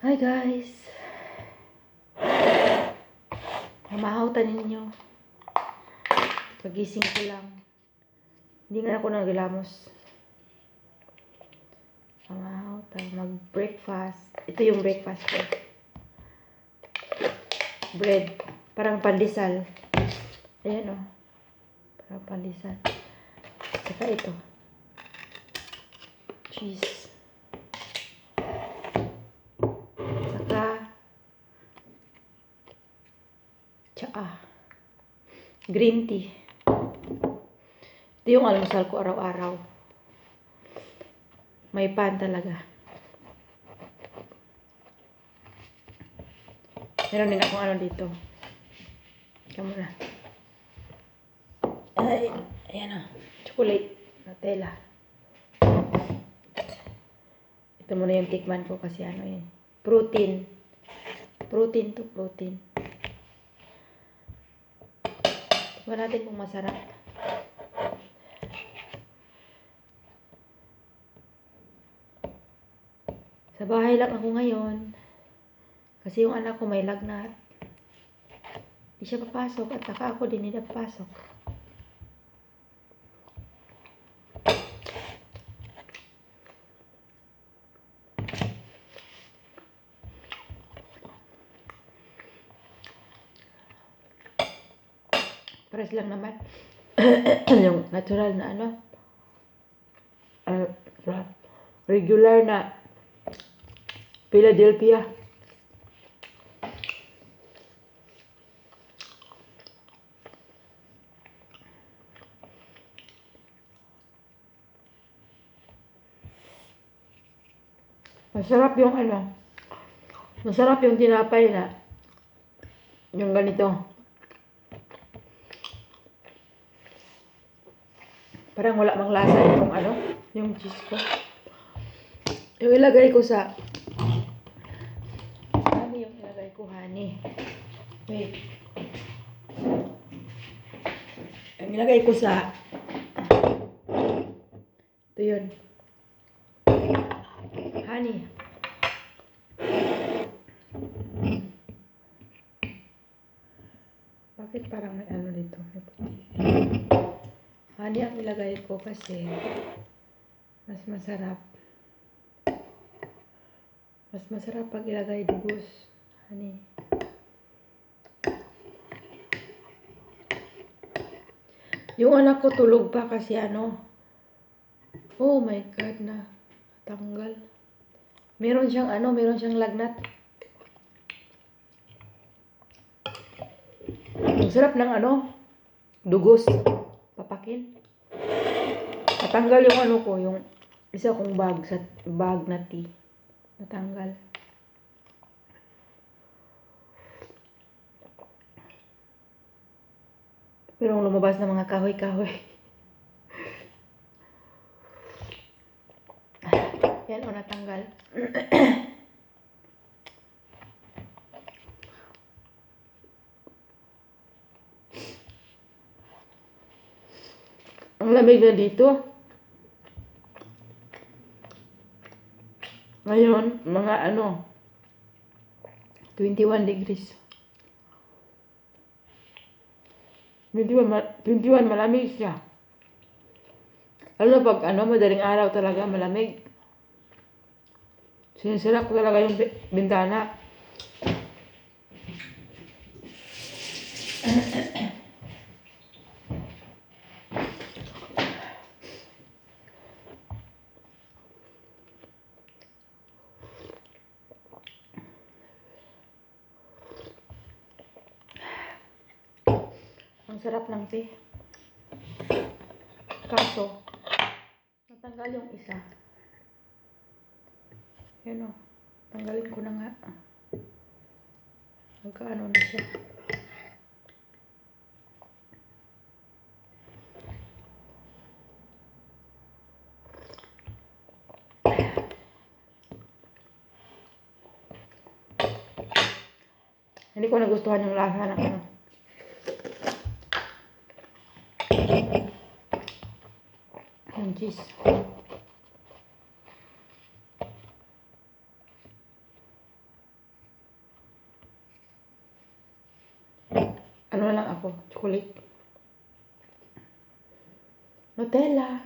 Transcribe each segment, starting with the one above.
Hi guys! Mamahawtan ninyo. Pagising ko lang. Hindi nga ako nagilamos. Mamahawtan. Mag-breakfast. Ito yung breakfast ko. Bread. Parang pandesal. Ayan o. Parang pandesal. Saka ito. Cheese. Tsaa. Green tea. Ito yung almusal ko araw-araw. May pan talaga. Meron din akong ano dito. Kamu na. Ay, ayan o. Chocolate. Nutella. Ito muna yung tikman ko kasi ano yun. Protein. Protein to protein. Tikman natin kung masarap. Sa bahay lang ako ngayon. Kasi yung anak ko may lagnat. Hindi siya papasok at saka ako din hindi papasok. Pares lang naman. Yung natural na ano. Regular na Philadelphia. Masarap yung ano. Masarap yung tinapay na yung ganito. Parang wala mang lasa yung ano, yung cheese ko. Yung ilagay ko sa honey, yung ilagay ko honey. Wait. Yung ilagay ko sa ito yun. Honey. Bakit parang may ano dito? Honey ang ilagay ko kasi mas masarap. Mas masarap pag ilagay dugos. Honey. Yung anak ko tulog pa kasi ano. Oh my God na. Tanggal. Meron siyang ano, meron siyang lagnat. Ang sarap ng ano, dugos. Papakin. Natanggal yung ano ko, yung isa kong bag na tea. Natanggal. Pero lumabas na mga kahoy-kahoy. Yan o, natanggal. Ang lamig na dito. Ngayon, mga ano, 21 degrees. 21 malamig siya. Pag ano, madaling araw talaga malamig. Sinisira ko talaga yung bintana. Ang sarap ng tea. Kaso, natanggal yung isa. Yan o. Tanggalin ko na nga. Magkaano na siya. Hindi ko nagustuhan yung lasa ng ano. Yung cheese. Ano lang ako, chocolate. Nutella.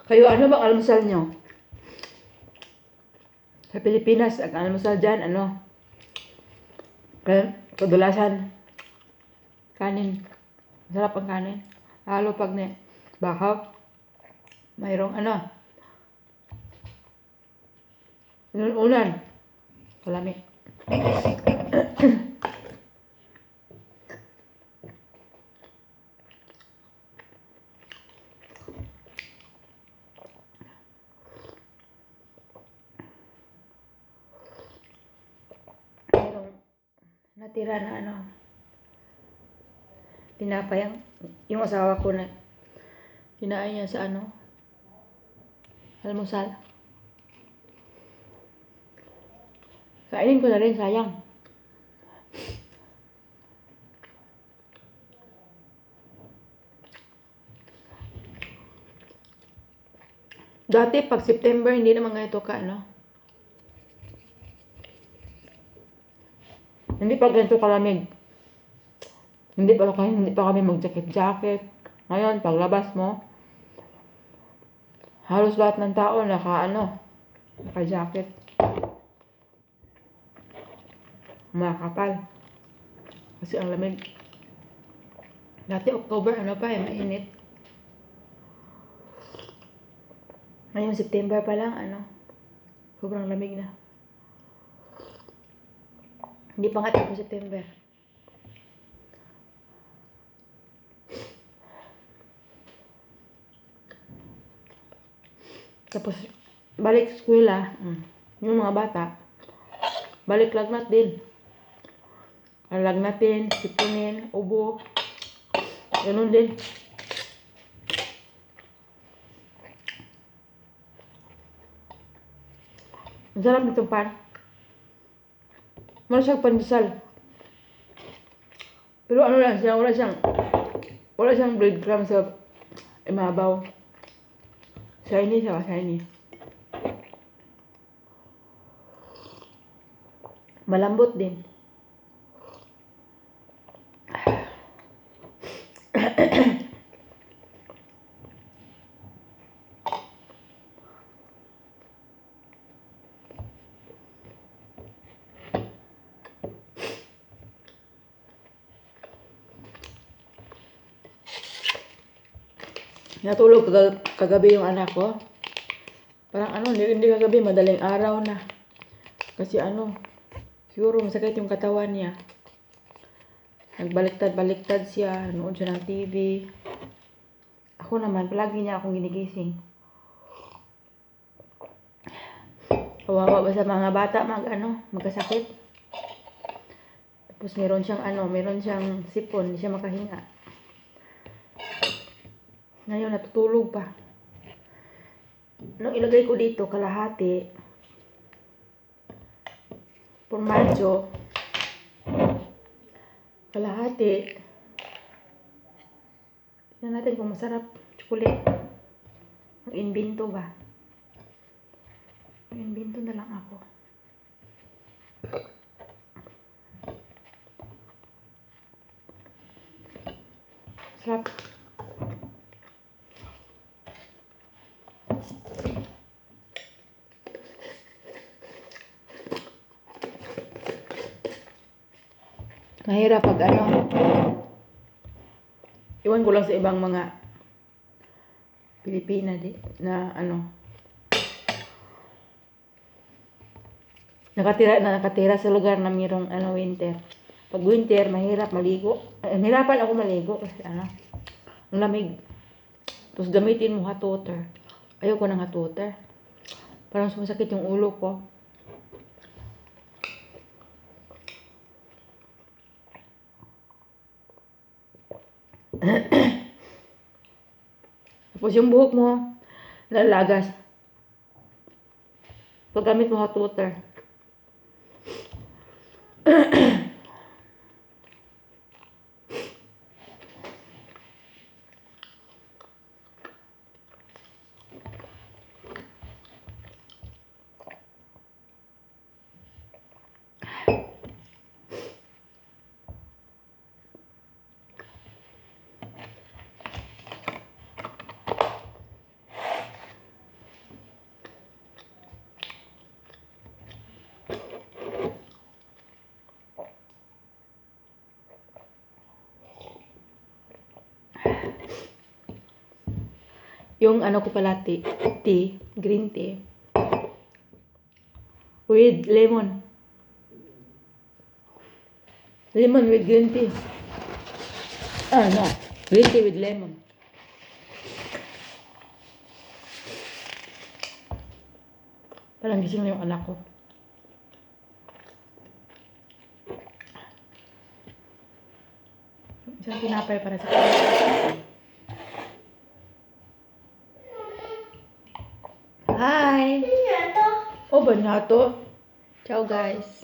Kayo, ano bang almusal nyo? Sa Pilipinas, ang almusal dyan, ano? Kadalasan, kanin. Masarap ang kanin. Lalo pag bakaw, mayroong ano, inuunan. Kalami. Mayroong natira na ano, tinapay yung asawa ko na kinain niya sa ano, almusal. Kainin ko na rin, sayang. Dati, pag September, hindi naman ganito ka, ano? Hindi pa ganito kalamig. Hindi pa kami mag-jacket-jacket. Ngayon, paglabas mo, halos lahat ng tao naka-jacket. Makakapal. Kasi ang lamig. Dati October, mainit. Ngayon, September pa lang, sobrang lamig na. Hindi pa nga tapos September. Tapos, balik eskwela, yung mga bata, balik lagnat din. Lagnatin, sipunin, ubo, ganun din. Ang sarap nitong pan. Wala siyang pandesal. Pero ano lang siya, wala siyang breadcrumbs sa imabaw. Shiny siya, shiny. Malambot din. Natulog kagabi yung anak ko. Parang hindi kagabi, madaling araw na. Kasi siguro masakit yung katawan niya. Nagbaliktad-baliktad siya, nood siya ng TV. Ako naman, palagi niya akong ginigising. Kawawa ba sa mga bata magkasakit? Tapos meron siyang sipon, hindi siya makahinga. Ngayon, natutulog pa. Nung ilagay ko dito, kalahati, formaggio, kalahati. Tignan natin kung masarap. Chocolate. Mag-invento ba? Mag-invento na lang ako. Sarap. Mahirap pag iwan ko lang sa ibang mga Pilipina nakatira sa lugar na mayroong winter. Pag winter, mahirap maligo. Mahirapan ako maligo kasi ang lamig. Tapos gamitin mo hot water. Ayoko ng hot water. Parang sumasakit yung ulo ko. Tapos yung buhok mo, lalagas. Pag gamit mo hot water. Yung ano ko pala, tea, green tea, with lemon. Lemon with green tea. No. Green tea with lemon. Parang gising na yung anak ko. Isang tinapay para sa kanya. Hi! Oh, banyato. Ciao, guys.